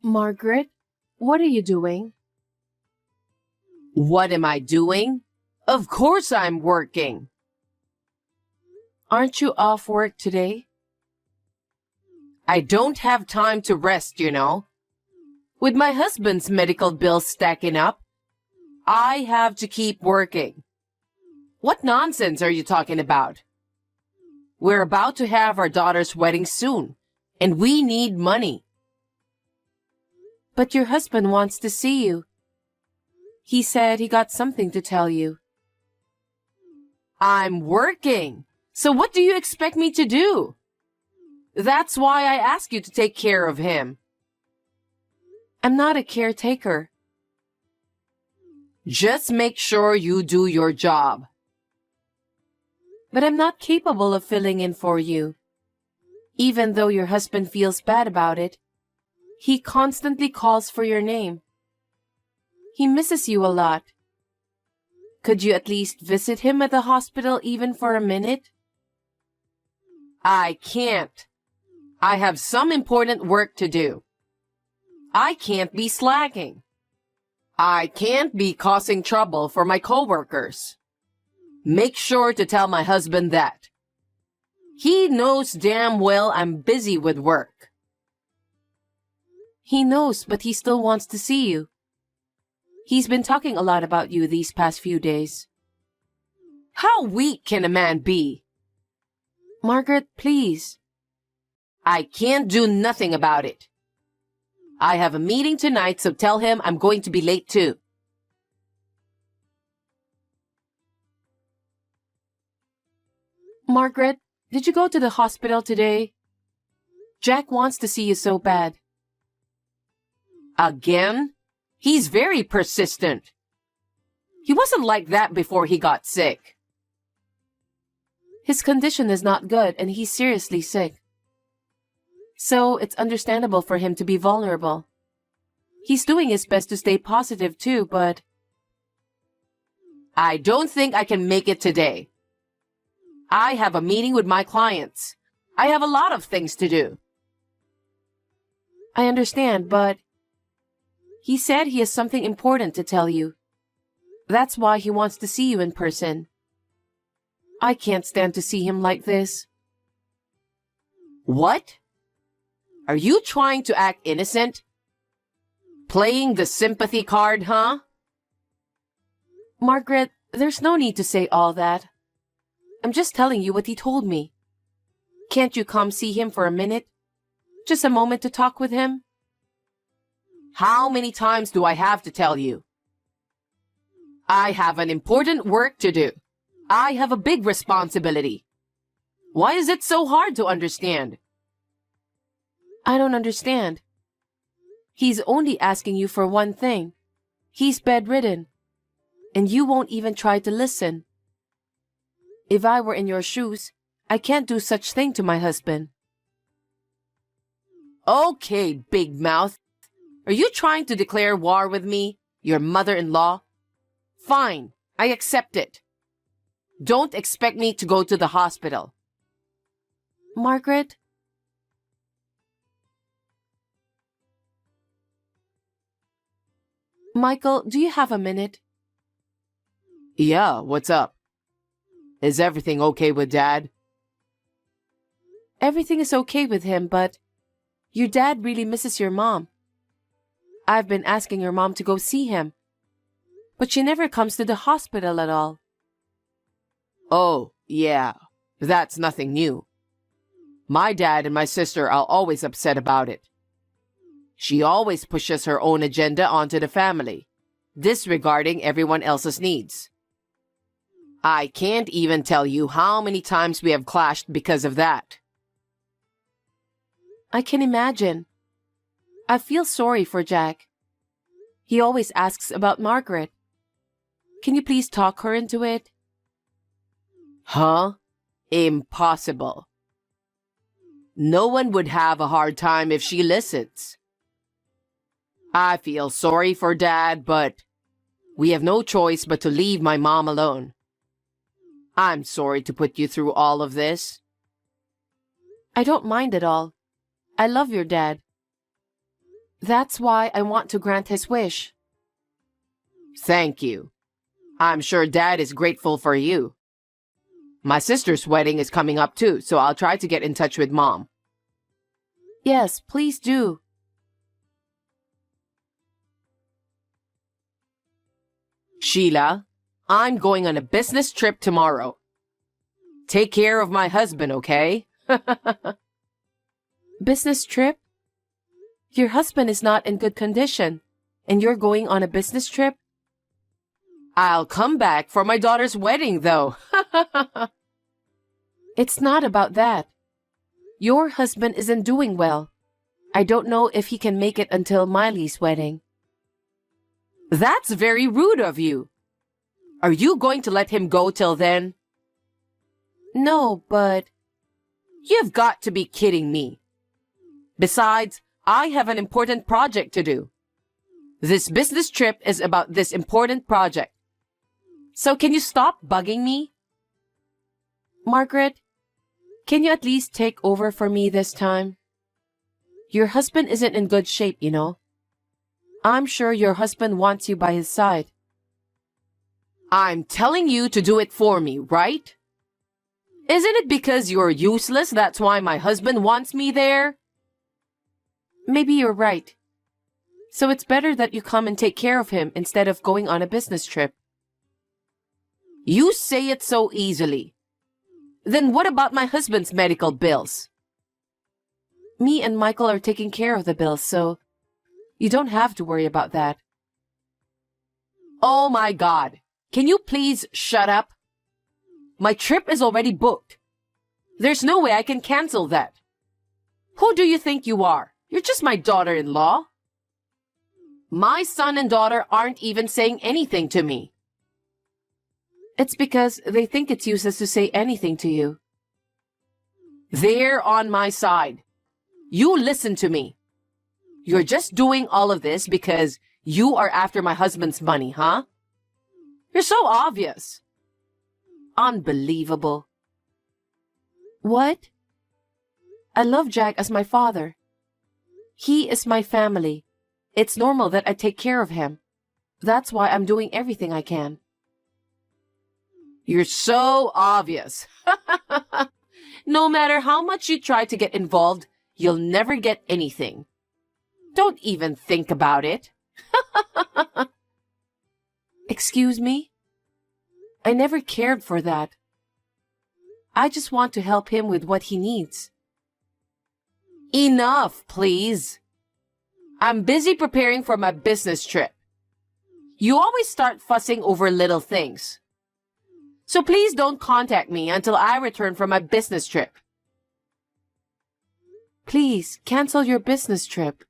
Margaret, what are you doing? What am I doing? Of course I'm working. Aren't you off work today? I don't have time to rest, you know. With my husband's medical bills stacking up, I have to keep working. What nonsense are you talking about? We're about to have our daughter's wedding soon, and we need money. But your husband wants to see you. He said he got something to tell you. I'm working, so what do you expect me to do? That's why I ask you to take care of him. I'm not a caretaker. Just make sure you do your job. But I'm not capable of filling in for you. Even though your husband feels bad about it, he constantly calls for your name. He misses you a lot. Could you at least visit him at the hospital even for a minute? I can't. I have some important work to do. I can't be slacking. I can't be causing trouble for my coworkers. Make sure to tell my husband that. He knows damn well I'm busy with work. He knows, but he still wants to see you. He's been talking a lot about you these past few days. How weak can a man be? Margaret, please. I can't do nothing about it. I have a meeting tonight, so tell him I'm going to be late too. Margaret, did you go to the hospital today? Jack wants to see you so bad. Again? He's very persistent. He wasn't like that before he got sick. His condition is not good and he's seriously sick. So it's understandable for him to be vulnerable. He's doing his best to stay positive too, but... I don't think I can make it today. I have a meeting with my clients. I have a lot of things to do. I understand, but... He said he has something important to tell you. That's why he wants to see you in person. I can't stand to see him like this. What? Are you trying to act innocent? Playing the sympathy card, huh? Margaret, there's no need to say all that. I'm just telling you what he told me. Can't you come see him for a minute? Just a moment to talk with him? How many times do I have to tell you? I have an important work to do. I have a big responsibility. Why is it so hard to understand? I don't understand. He's only asking you for one thing. He's bedridden. And you won't even try to listen. If I were in your shoes, I can't do such thing to my husband. Okay, big mouth. Are you trying to declare war with me, your mother-in-law? Fine, I accept it. Don't expect me to go to the hospital. Margaret? Michael, do you have a minute? Yeah, what's up? Is everything okay with Dad? Everything is okay with him, but your dad really misses your mom. I've been asking your mom to go see him, but she never comes to the hospital at all. Oh, yeah, that's nothing new. My dad and my sister are always upset about it. She always pushes her own agenda onto the family, disregarding everyone else's needs. I can't even tell you how many times we have clashed because of that. I can imagine. I feel sorry for Jack. He always asks about Margaret. Can you please talk her into it? Huh? Impossible. No one would have a hard time if she listens. I feel sorry for Dad, but we have no choice but to leave my mom alone. I'm sorry to put you through all of this. I don't mind at all. I love your dad. That's why I want to grant his wish. Thank you. I'm sure Dad is grateful for you. My sister's wedding is coming up too, so I'll try to get in touch with Mom. Yes, please do. Sheila, I'm going on a business trip tomorrow. Take care of my husband, okay? Business trip? Your husband is not in good condition, and you're going on a business trip? I'll come back for my daughter's wedding, though. It's not about that. Your husband isn't doing well. I don't know if he can make it until Miley's wedding. That's very rude of you. Are you going to let him go till then? No, but... You've got to be kidding me. Besides, I have an important project to do. This business trip is about this important project. So can you stop bugging me? Margaret, can you at least take over for me this time? Your husband isn't in good shape, you know. I'm sure your husband wants you by his side. I'm telling you to do it for me, right? Isn't it because you're useless that's why my husband wants me there? Maybe you're right. So it's better that you come and take care of him instead of going on a business trip. You say it so easily. Then what about my husband's medical bills? Me and Michael are taking care of the bills, so you don't have to worry about that. Oh my God. Can you please shut up? My trip is already booked. There's no way I can cancel that. Who do you think you are? You're just my daughter-in-law. My son and daughter aren't even saying anything to me. It's because they think it's useless to say anything to you. They're on my side. You listen to me. You're just doing all of this because you are after my husband's money, huh? You're so obvious. Unbelievable. What? I love Jack as my father. He is my family. It's normal that I take care of him. That's why I'm doing everything I can. You're so obvious. No matter how much you try to get involved, you'll never get anything. Don't even think about it. Excuse me? I never cared for that. I just want to help him with what he needs. Enough, please. I'm busy preparing for my business trip. You always start fussing over little things. So please don't contact me until I return from my business trip. Please, cancel your business trip.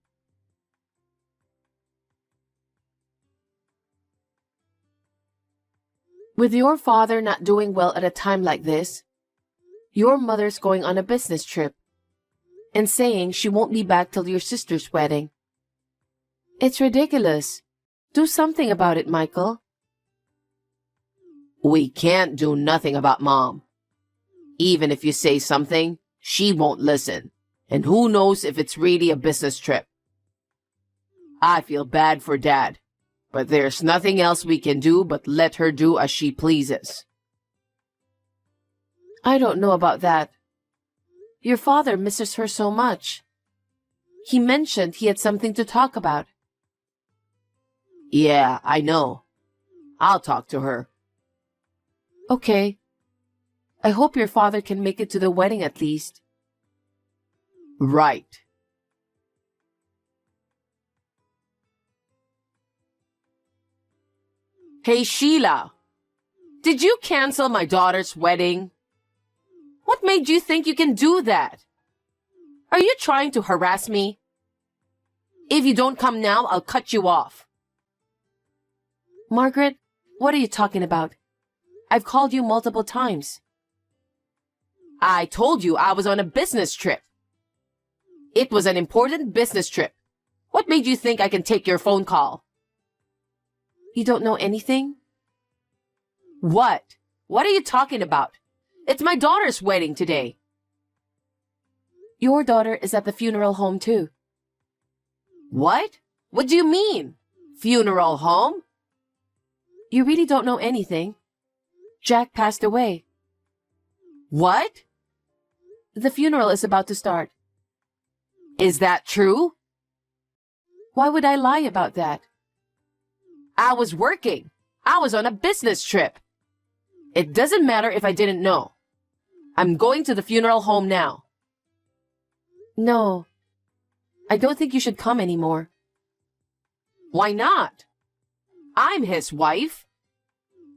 With your father not doing well at a time like this, your mother's going on a business trip and saying she won't be back till your sister's wedding. It's ridiculous. Do something about it, Michael. We can't do nothing about Mom. Even if you say something, she won't listen. And who knows if it's really a business trip. I feel bad for Dad, but there's nothing else we can do but let her do as she pleases. I don't know about that. Your father misses her so much. He mentioned he had something to talk about. Yeah, I know. I'll talk to her. Okay. I hope your father can make it to the wedding at least. Right. Hey, Sheila. Did you cancel my daughter's wedding? What made you think you can do that? Are you trying to harass me? If you don't come now, I'll cut you off. Margaret, what are you talking about? I've called you multiple times. I told you I was on a business trip. It was an important business trip. What made you think I can take your phone call? You don't know anything? What? What are you talking about? It's my daughter's wedding today. Your daughter is at the funeral home too. What? What do you mean? Funeral home? You really don't know anything. Jack passed away. What? The funeral is about to start. Is that true? Why would I lie about that? I was working. I was on a business trip. It doesn't matter if I didn't know. I'm going to the funeral home now. No. I don't think you should come anymore. Why not? I'm his wife.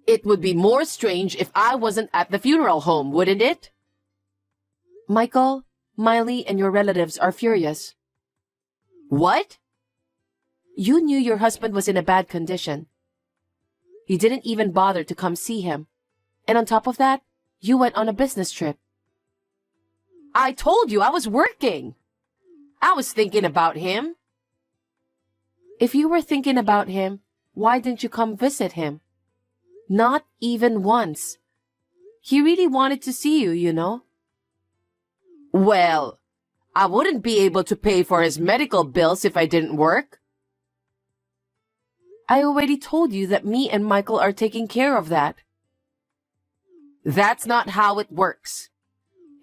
It would be more strange if I wasn't at the funeral home, wouldn't it? Michael, Miley, and your relatives are furious. What? You knew your husband was in a bad condition. You didn't even bother to come see him. And on top of that, you went on a business trip. I told you I was working. I was thinking about him. If you were thinking about him, why didn't you come visit him? Not even once. He really wanted to see you, you know. Well, I wouldn't be able to pay for his medical bills if I didn't work. I already told you that me and Michael are taking care of that. That's not how it works.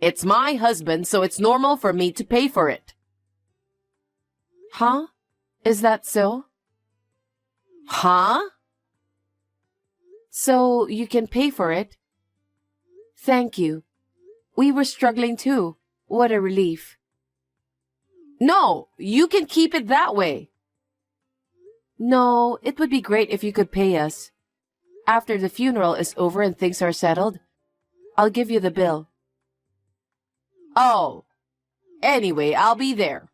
It's my husband, so it's normal for me to pay for it. Huh? Is that so? Huh? So you can pay for it? Thank you. We were struggling too. What a relief. No, you can keep it that way. No, it would be great if you could pay us. After the funeral is over and things are settled, I'll give you the bill. Oh, anyway, I'll be there.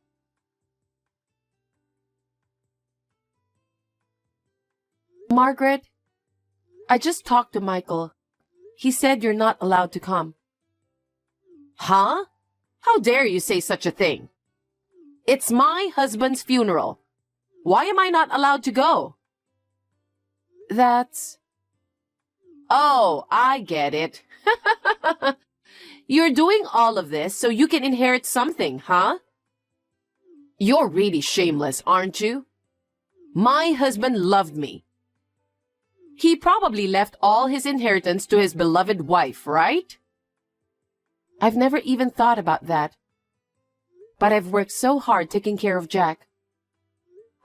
Margaret, I just talked to Michael. He said you're not allowed to come. Huh? How dare you say such a thing? It's my husband's funeral. Why am I not allowed to go? That's... Oh, I get it. You're doing all of this so you can inherit something, huh? You're really shameless, aren't you? My husband loved me. He probably left all his inheritance to his beloved wife, right? I've never even thought about that. But I've worked so hard taking care of Jack.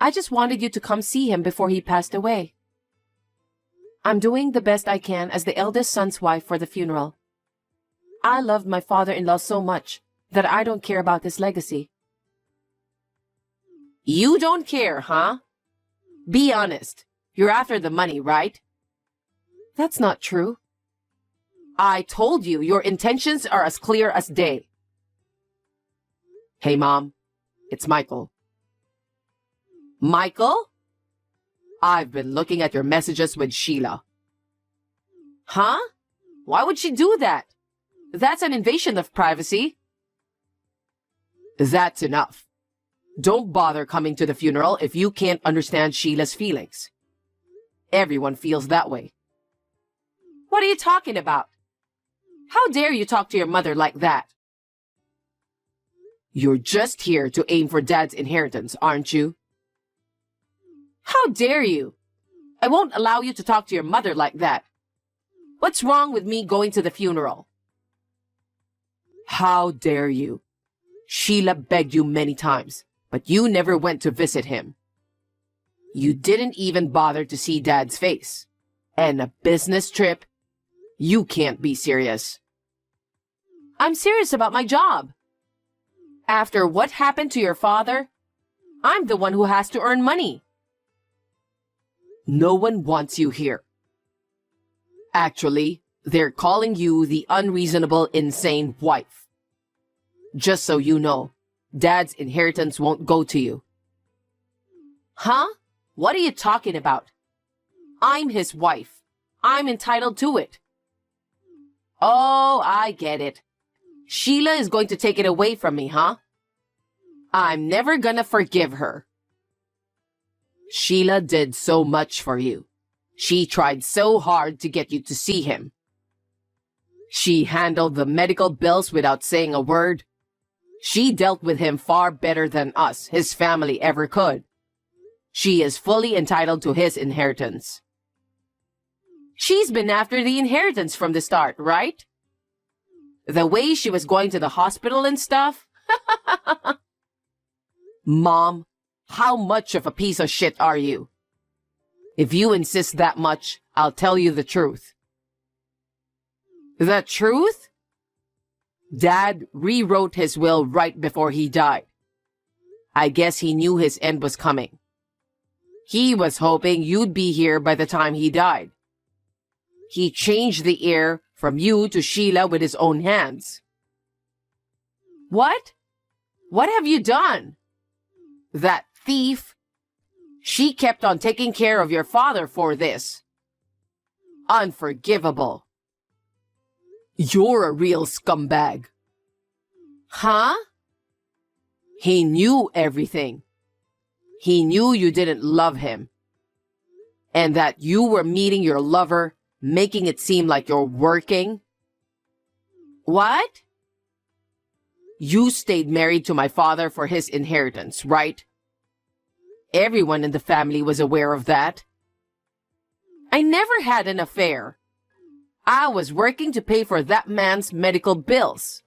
I just wanted you to come see him before he passed away. I'm doing the best I can as the eldest son's wife for the funeral. I loved my father-in-law so much that I don't care about his legacy. You don't care, huh? Be honest. You're after the money, right? That's not true. I told you your intentions are as clear as day. Hey, Mom. It's Michael. Michael? I've been looking at your messages with Sheila. Huh? Why would she do that? That's an invasion of privacy. That's enough. Don't bother coming to the funeral if you can't understand Sheila's feelings. Everyone feels that way. What are you talking about? How dare you talk to your mother like that? You're just here to aim for Dad's inheritance, aren't you? How dare you? I won't allow you to talk to your mother like that. What's wrong with me going to the funeral? How dare you? Sheila begged you many times, but you never went to visit him. You didn't even bother to see Dad's face. And a business trip? You can't be serious. I'm serious about my job. After what happened to your father, I'm the one who has to earn money. No one wants you here. Actually, they're calling you the unreasonable, insane wife. Just so you know, Dad's inheritance won't go to you. Huh? What are you talking about? I'm his wife. I'm entitled to it. Oh, I get it. Sheila is going to take it away from me, huh? I'm never gonna forgive her. Sheila did so much for you. She tried so hard to get you to see him. She handled the medical bills without saying a word. She dealt with him far better than us, his family, ever could. She is fully entitled to his inheritance. She's been after the inheritance from the start, right? The way she was going to the hospital and stuff? Mom, how much of a piece of shit are you? If you insist that much, I'll tell you the truth. The truth? Dad rewrote his will right before he died. I guess he knew his end was coming. He was hoping you'd be here by the time he died. He changed the heir from you to Sheila with his own hands. What? What have you done? That thief. She kept on taking care of your father for this. Unforgivable. You're a real scumbag. Huh? He knew everything. He knew you didn't love him. And that you were meeting your lover, making it seem like you're working. What? You stayed married to my father for his inheritance, right? Everyone in the family was aware of that. I never had an affair. I was working to pay for that man's medical bills.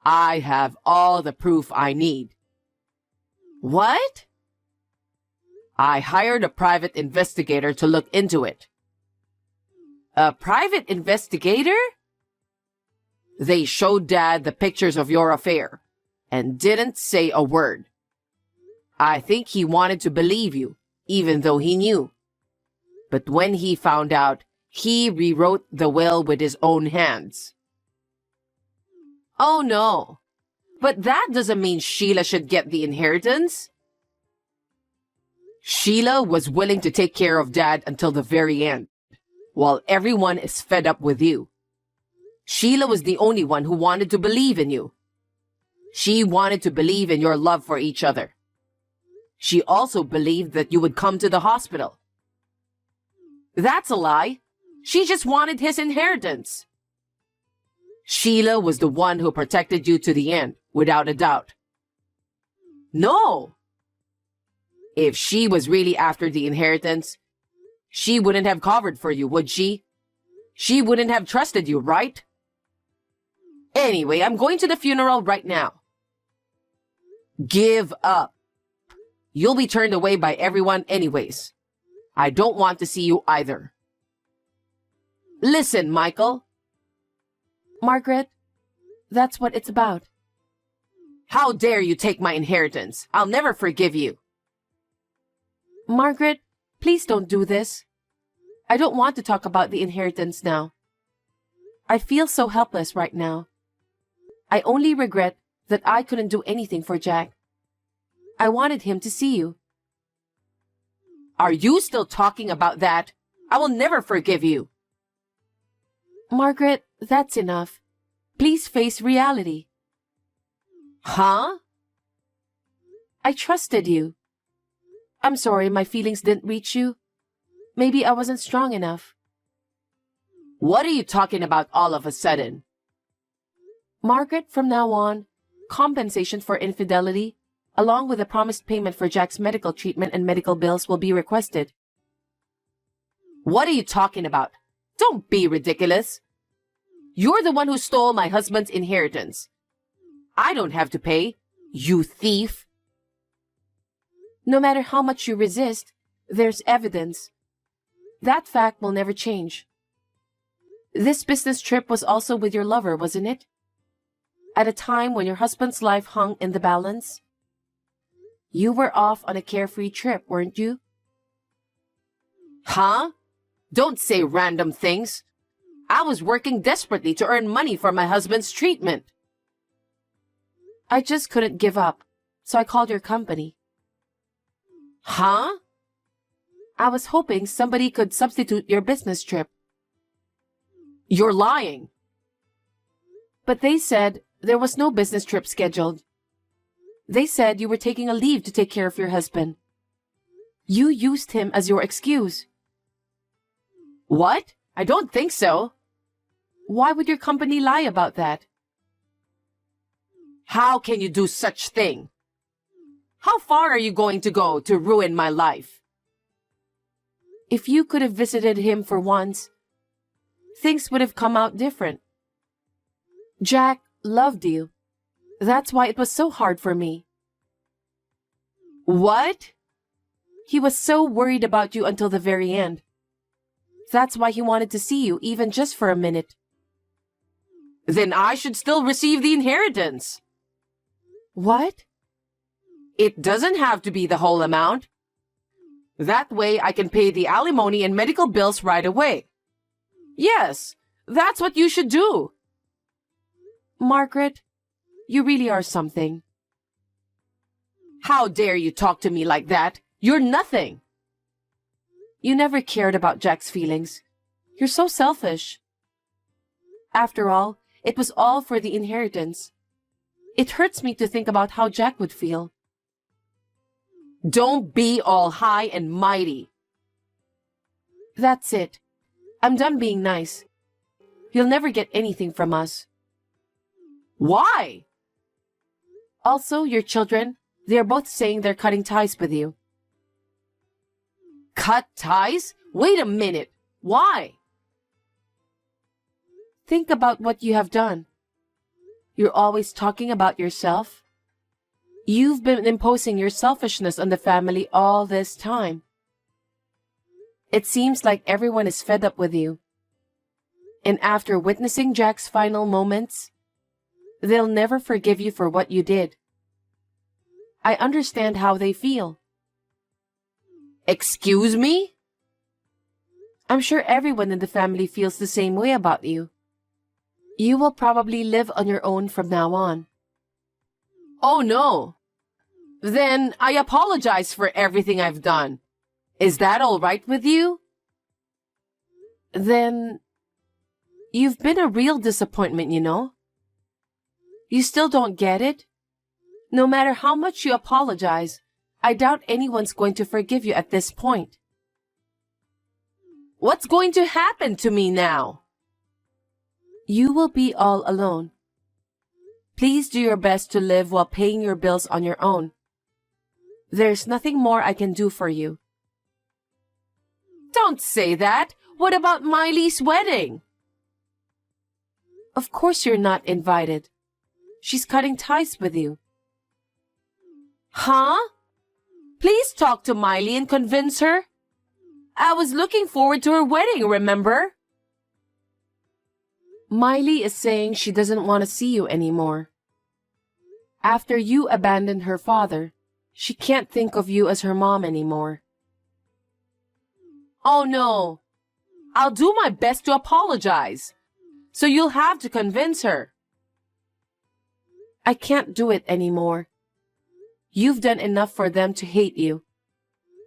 I have all the proof I need. What? I hired a private investigator to look into it. A private investigator? They showed Dad the pictures of your affair and didn't say a word. I think he wanted to believe you, even though he knew. But when he found out, he rewrote the will with his own hands. Oh no, but that doesn't mean Sheila should get the inheritance. Sheila was willing to take care of Dad until the very end, while everyone is fed up with you. Sheila was the only one who wanted to believe in you. She wanted to believe in your love for each other. She also believed that you would come to the hospital. That's a lie. She just wanted his inheritance. Sheila was the one who protected you to the end, without a doubt. No! If she was really after the inheritance, she wouldn't have covered for you, would she? She wouldn't have trusted you, right? Anyway, I'm going to the funeral right now. Give up. You'll be turned away by everyone anyways. I don't want to see you either. Listen, Michael. Margaret, that's what it's about. How dare you take my inheritance? I'll never forgive you. Margaret, please don't do this. I don't want to talk about the inheritance now. I feel so helpless right now. I only regret that I couldn't do anything for Jack. I wanted him to see you. Are you still talking about that? I will never forgive you. Margaret, that's enough. Please face reality. Huh? I trusted you. I'm sorry my feelings didn't reach you. Maybe I wasn't strong enough. What are you talking about all of a sudden? Margaret, from now on, compensation for infidelity, along with a promised payment for Jack's medical treatment and medical bills, will be requested. What are you talking about? Don't be ridiculous. You're the one who stole my husband's inheritance. I don't have to pay, you thief. No matter how much you resist, there's evidence. That fact will never change. This business trip was also with your lover, wasn't it? At a time when your husband's life hung in the balance? You were off on a carefree trip, weren't you? Huh? Don't say random things. I was working desperately to earn money for my husband's treatment. I just couldn't give up, so I called your company. Huh? I was hoping somebody could substitute your business trip. You're lying. But they said there was no business trip scheduled. They said you were taking a leave to take care of your husband. You used him as your excuse. What? I don't think so. Why would your company lie about that? How can you do such thing? How far are you going to go to ruin my life? If you could have visited him for once, things would have come out different. Jack loved you. That's why it was so hard for me. What? He was so worried about you until the very end. That's why he wanted to see you, even just for a minute. Then I should still receive the inheritance. What? It doesn't have to be the whole amount. That way I can pay the alimony and medical bills right away. Yes, that's what you should do. Margaret, you really are something. How dare you talk to me like that? You're nothing. You never cared about Jack's feelings. You're so selfish. After all, it was all for the inheritance. It hurts me to think about how Jack would feel. Don't be all high and mighty. That's it. I'm done being nice. You'll never get anything from us. Why? Also, your children, they're both saying they're cutting ties with you. Cut ties? Wait a minute. Why? Think about what you have done. You're always talking about yourself. You've been imposing your selfishness on the family all this time. It seems like everyone is fed up with you. And after witnessing Jack's final moments, they'll never forgive you for what you did. I understand how they feel. Excuse me? I'm sure everyone in the family feels the same way about you. You will probably live on your own from now on. Oh no. Then I apologize for everything I've done. Is that all right with you? Then you've been a real disappointment, you know. You still don't get it? No matter how much you apologize, I doubt anyone's going to forgive you at this point. What's going to happen to me now? You will be all alone. Please do your best to live while paying your bills on your own. There's nothing more I can do for you. Don't say that. What about Miley's wedding? Of course you're not invited. She's cutting ties with you. Huh? Please talk to Miley and convince her. I was looking forward to her wedding, remember? Miley is saying she doesn't want to see you anymore. After you abandoned her father, she can't think of you as her mom anymore. Oh no. I'll do my best to apologize. So you'll have to convince her. I can't do it anymore. You've done enough for them to hate you.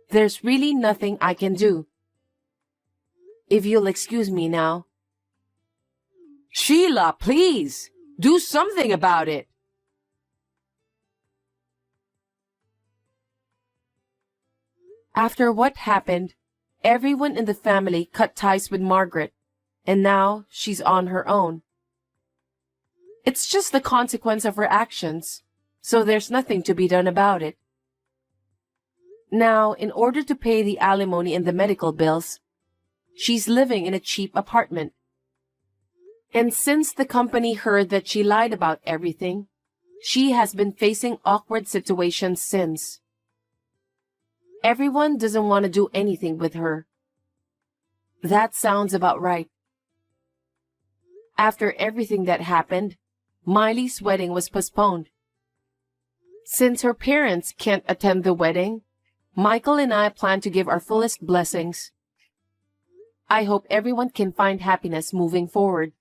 There's really nothing I can do. If you'll excuse me now. Sheila, please, do something about it. After what happened, everyone in the family cut ties with Margaret, and now she's on her own. It's just the consequence of her actions, so there's nothing to be done about it. Now, in order to pay the alimony and the medical bills, she's living in a cheap apartment. And since the company heard that she lied about everything, she has been facing awkward situations since. Everyone doesn't want to do anything with her. That sounds about right. After everything that happened, Miley's wedding was postponed. Since her parents can't attend the wedding, Michael and I plan to give our fullest blessings. I hope everyone can find happiness moving forward.